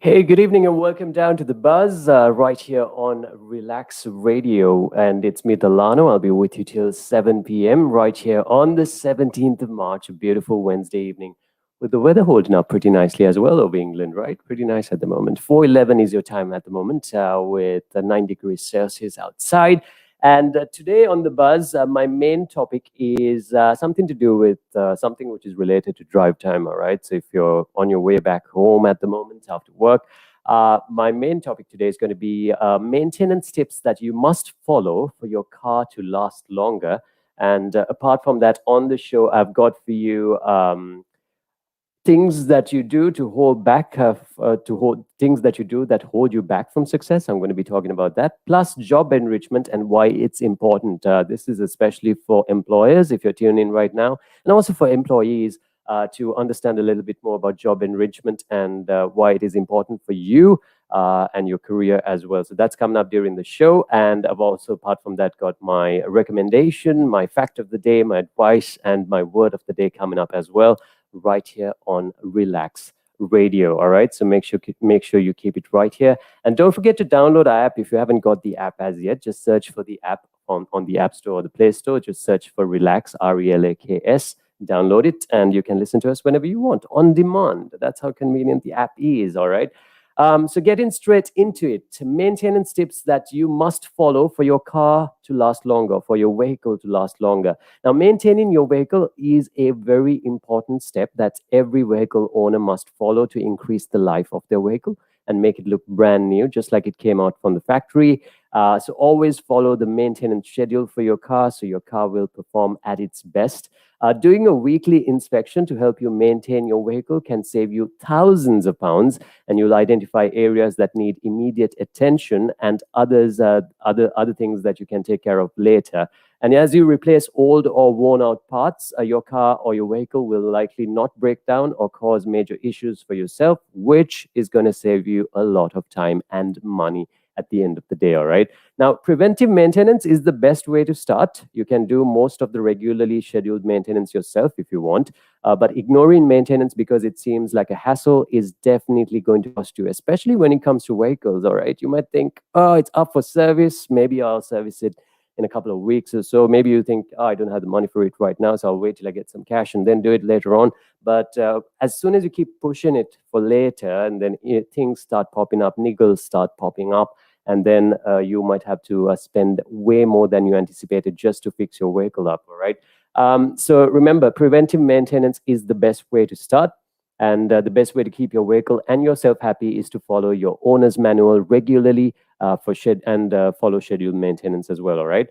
Hey, good evening and welcome down to the Buzz right here on Relax Radio. And it's me, Delano. I'll be with you till 7 p.m. right here on the 17th of March, a beautiful Wednesday evening with the weather holding up pretty nicely as well over England, right? Pretty nice at the moment. 4:11 is your time at the moment with 9 degrees Celsius outside. And today on the Buzz, my main topic is something to do with something which is related to drive time. All right. So if you're on your way back home at the moment after work, my main topic today is going to be maintenance tips that you must follow for your car to last longer. And apart from that, on the show, I've got for you. Things that you do to hold back to hold things that you do that hold you back from success. I'm going to be talking about that, plus job enrichment and why it's important. This is especially for employers if you're tuning in right now, and also for employees to understand a little bit more about job enrichment and why it is important for you and your career as well. So that's coming up during the show. And I've also, apart from that, got my recommendation, my fact of the day, my advice, and my word of the day coming up as well right here on Relax Radio. All right, so make sure you keep it right here, and don't forget to download our app if you haven't got the app as yet. Just search for the app on the App Store or the Play Store. Just search for Relax, RELAKS. Download it, and you can listen to us whenever you want on demand. That's how convenient the app is. All right. So getting straight into it, maintenance tips that you must follow for your car to last longer, for your vehicle to last longer. Now, maintaining your vehicle is a very important step that every vehicle owner must follow to increase the life of their vehicle and make it look brand new, just like it came out from the factory. So always follow the maintenance schedule for your car so your car will perform at its best. Doing a weekly inspection to help you maintain your vehicle can save you thousands of pounds, and you'll identify areas that need immediate attention and other things that you can take care of later. And as you replace old or worn out parts, your car or your vehicle will likely not break down or cause major issues for yourself, which is going to save you a lot of time and money at the end of the day. All right. Now, preventive maintenance is the best way to start. You can do most of the regularly scheduled maintenance yourself if you want, but ignoring maintenance because it seems like a hassle is definitely going to cost you, especially when it comes to vehicles. All right. You might think, oh, it's up for service. Maybe I'll service it in a couple of weeks or so. Maybe you think, oh, I don't have the money for it right now, so I'll wait till I get some cash and then do it later on. But as soon as you keep pushing it for later, and then things start popping up, niggles start popping up, and then you might have to spend way more than you anticipated just to fix your vehicle up. All right. So remember, preventive maintenance is the best way to start. And the best way to keep your vehicle and yourself happy is to follow your owner's manual regularly and follow scheduled maintenance as well. All right.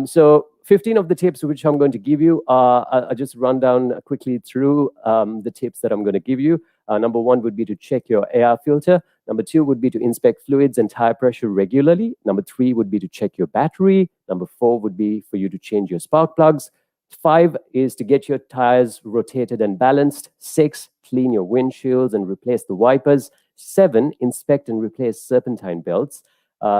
So 15 of the tips which I'm going to give you, I'll just run down quickly through the tips that I'm going to give you. Number one would be to check your air filter. Number two would be to inspect fluids and tire pressure regularly. Number three would be to check your battery. Number four would be for you to change your spark plugs. Five is to get your tires rotated and balanced. Six, clean your windshields and replace the wipers. Seven, inspect and replace serpentine belts.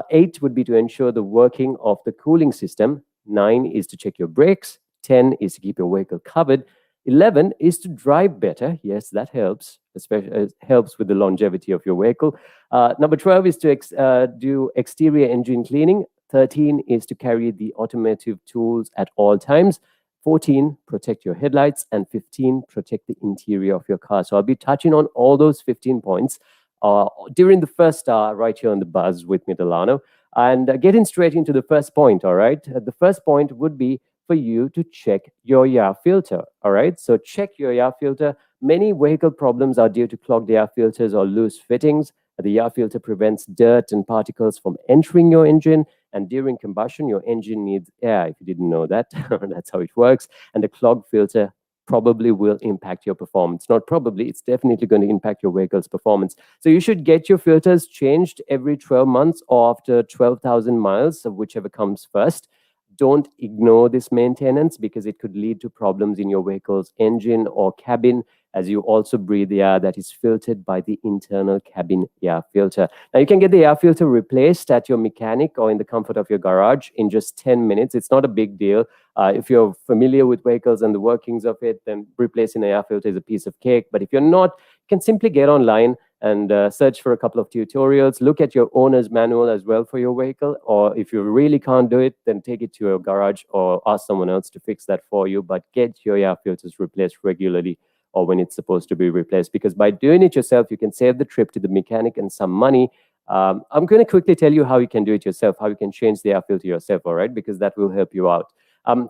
Eight would be to ensure the working of the cooling system. Nine is to check your brakes. 10 is to keep your vehicle covered. 11 is to drive better. Yes, that helps, especially helps with the longevity of your vehicle. Number 12 is to do exterior engine cleaning. 13 is to carry the automotive tools at all times. 14, protect your headlights. And 15, protect the interior of your car. So I'll be touching on all those 15 points during the first hour right here on the Buzz with me, Delano. And getting straight into the first point, all right? The first point would be for you to check your air filter, all right? So check your air filter. Many vehicle problems are due to clogged air filters or loose fittings. The air filter prevents dirt and particles from entering your engine. And during combustion, your engine needs air. If you didn't know that, that's how it works. And the clogged filter probably will impact your performance. Not probably, it's definitely going to impact your vehicle's performance. So you should get your filters changed every 12 months or after 12,000 miles, of whichever comes first. Don't ignore this maintenance because it could lead to problems in your vehicle's engine or cabin, as you also breathe the air that is filtered by the internal cabin air filter. Now, you can get the air filter replaced at your mechanic or in the comfort of your garage in just 10 minutes. It's not a big deal. If you're familiar with vehicles and the workings of it, then replacing an air filter is a piece of cake. But if you're not, you can simply get online and search for a couple of tutorials. Look at your owner's manual as well for your vehicle, or if you really can't do it, then take it to your garage or ask someone else to fix that for you. But get your air filters replaced regularly, or when it's supposed to be replaced, because by doing it yourself, you can save the trip to the mechanic and some money. I'm going to quickly tell you how you can do it yourself, how you can change the air filter yourself, all right, because that will help you out.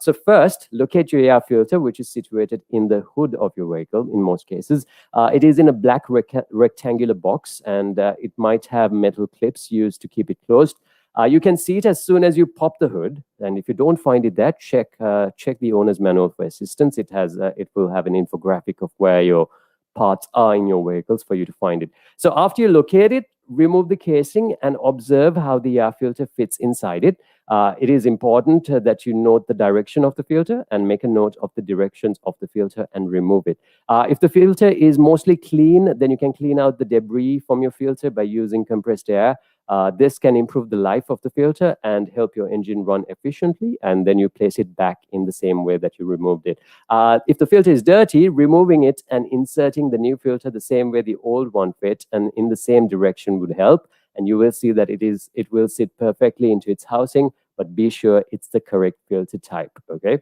So first, locate your air filter, which is situated in the hood of your vehicle in most cases. It is in a black rectangular box, and it might have metal clips used to keep it closed. You can see it as soon as you pop the hood, and if you don't find it there, check the owner's manual for assistance. It will have an infographic of where your parts are in your vehicles for you to find it. So after you locate it, remove the casing and observe how the air filter fits inside it. It is important that you note the direction of the filter and make a note of the directions of the filter and remove it. If the filter is mostly clean, then you can clean out the debris from your filter by using compressed air. This can improve the life of the filter and help your engine run efficiently, and then you place it back in the same way that you removed it. If the filter is dirty, removing it and inserting the new filter the same way the old one fit and in the same direction would help, and you will see that it will sit perfectly into its housing, but be sure it's the correct filter type, okay?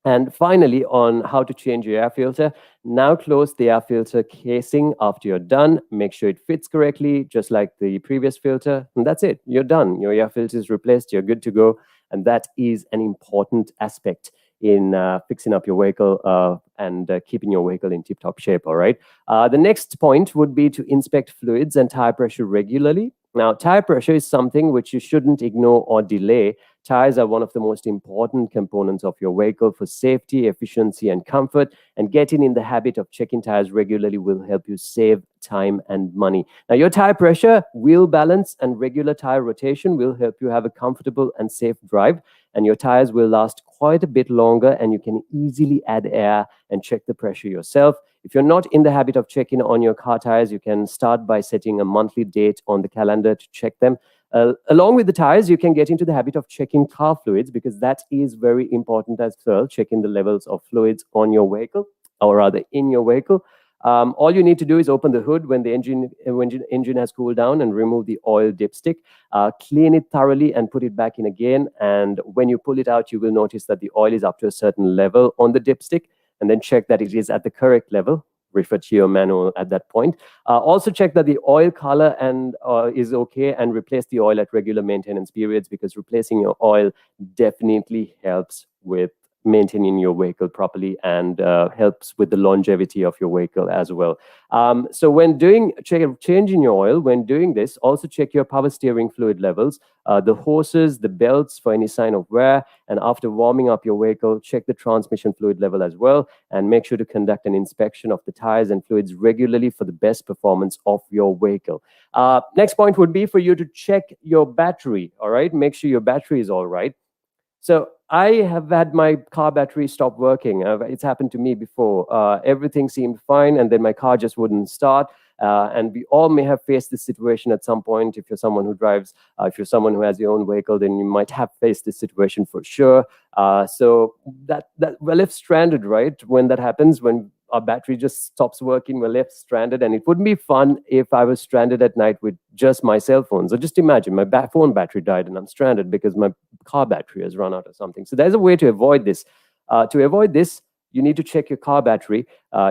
And finally, on how to change your air filter, now close the air filter casing after you're done. Make sure it fits correctly, just like the previous filter. And that's it. You're done. Your air filter is replaced. You're good to go. And that is an important aspect in fixing up your vehicle and keeping your vehicle in tip-top shape, all right? The next point would be to inspect fluids and tire pressure regularly. Now, tire pressure is something which you shouldn't ignore or delay. Tires are one of the most important components of your vehicle for safety, efficiency, and comfort. And getting in the habit of checking tires regularly will help you save time and money. Now, your tire pressure, wheel balance, and regular tire rotation will help you have a comfortable and safe drive. And your tires will last quite a bit longer, and you can easily add air and check the pressure yourself. If you're not in the habit of checking on your car tires, you can start by setting a monthly date on the calendar to check them. Along with the tires, you can get into the habit of checking car fluids, because that is very important as well, checking the levels of fluids on your vehicle, or rather in your vehicle. All you need to do is open the hood when the engine has cooled down and remove the oil dipstick. Clean it thoroughly and put it back in again. And when you pull it out, you will notice that the oil is up to a certain level on the dipstick, and then check that it is at the correct level. Refer to your manual at that point. Also check that the oil color is okay, and replace the oil at regular maintenance periods, because replacing your oil definitely helps with maintaining your vehicle properly and helps with the longevity of your vehicle as well. So when changing your oil, when doing this, also check your power steering fluid levels, the hoses, the belts for any sign of wear, and after warming up your vehicle, check the transmission fluid level as well, and make sure to conduct an inspection of the tires and fluids regularly for the best performance of your vehicle. Next point would be for you to check your battery, all right? Make sure your battery is all right. So I have had my car battery stop working. It's happened to me before. Everything seemed fine, and then my car just wouldn't start. And we all may have faced this situation at some point. If you're someone who drives, if you're someone who has your own vehicle, then you might have faced this situation for sure. So we're left stranded, right? When that happens, when our battery just stops working, we're left stranded. And it wouldn't be fun if I was stranded at night with just my cell phone. So just imagine my phone battery died and I'm stranded because my car battery has run out or something. So there's a way to avoid this. To avoid this, you need to check your car battery.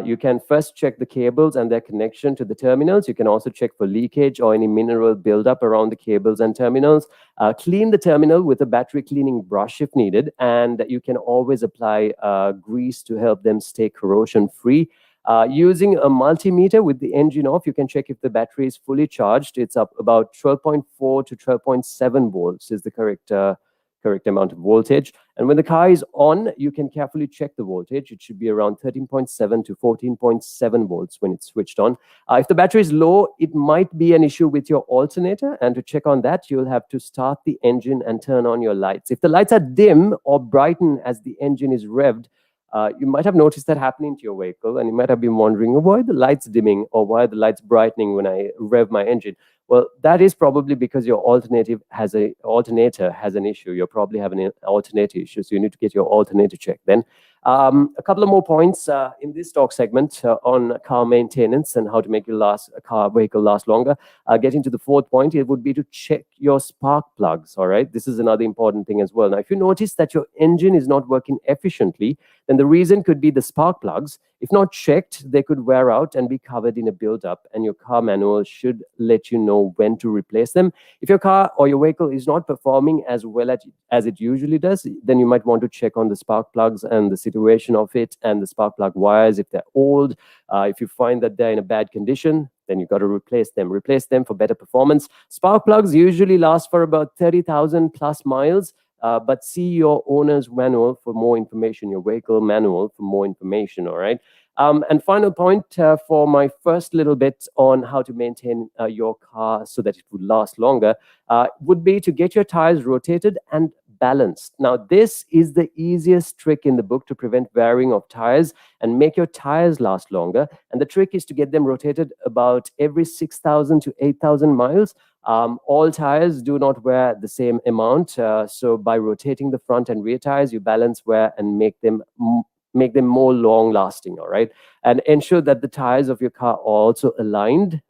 You can first check the cables and their connection to the terminals. You can also check for leakage or any mineral buildup around the cables and terminals. Clean the terminal with a battery cleaning brush if needed, and you can always apply grease to help them stay corrosion-free. Using a multimeter with the engine off, you can check if the battery is fully charged. It's up about 12.4 to 12.7 volts is the correct amount of voltage. And when the car is on, you can carefully check the voltage. It should be around 13.7 to 14.7 volts when it's switched on. If the battery is low, it might be an issue with your alternator. And to check on that, you'll have to start the engine and turn on your lights. If the lights are dim or brighten as the engine is revved, you might have noticed that happening to your vehicle, and you might have been wondering, why are the lights dimming or why are the lights brightening when I rev my engine? Well, that is probably because your alternator has an issue. You're probably having an alternator issue, so you need to get your alternator checked then. A couple of more points in this talk segment on car maintenance and how to make your a car vehicle last longer. Getting to the fourth point, it would be to check your spark plugs. All right, this is another important thing as well. Now, if you notice that your engine is not working efficiently, then the reason could be the spark plugs. If not checked, they could wear out and be covered in a buildup, and your car manual should let you know when to replace them. If your car or your vehicle is not performing as well as it usually does, then you might want to check on the spark plugs and the situation of it and the spark plug wires if they're old. If you find that they're in a bad condition, then you've got to replace them. Replace them for better performance. Spark plugs usually last for about 30,000 plus miles. But see your owner's manual for more information, your vehicle manual for more information, all right? And final point for my first little bit on how to maintain your car so that it would last longer would be to get your tires rotated and balanced. Now, this is the easiest trick in the book to prevent wearing of tires and make your tires last longer. And the trick is to get them rotated about every 6,000 to 8,000 miles. All tires do not wear the same amount. So by rotating the front and rear tires, you balance wear and make them more long lasting. All right. And ensure that the tires of your car are also aligned.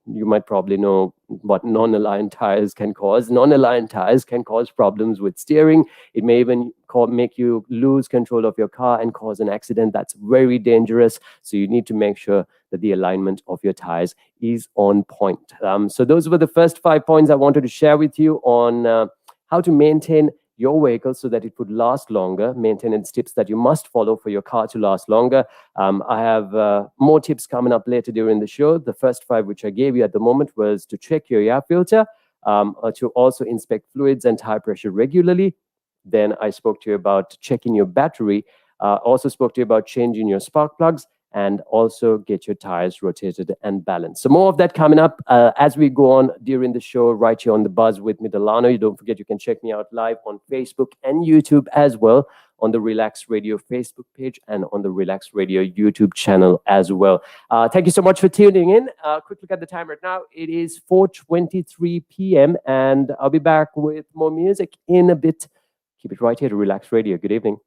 You might probably know what non-aligned tires can cause. Non-aligned tires can cause problems with steering. It may even make you lose control of your car and cause an accident. That's very dangerous. So you need to make sure that the alignment of your tires is on point. So those were the first 5 points I wanted to share with you on how to maintain your vehicle so that it would last longer, maintenance tips that you must follow for your car to last longer. I have more tips coming up later during the show. The first 5 which I gave you at the moment was to check your air filter, to also inspect fluids and tire pressure regularly. Then I spoke to you about checking your battery, also spoke to you about changing your spark plugs, and also get your tires rotated and balanced. So more of that coming up as we go on during the show right here on The Buzz with me, Delano. You don't forget you can check me out live on Facebook and YouTube as well, on the Relax Radio Facebook page and on the Relax Radio YouTube channel as well. Thank you so much for tuning in. Quick look at the time right now. It is 4:23 p.m. and I'll be back with more music in a bit. Keep it right here to Relax Radio. Good evening.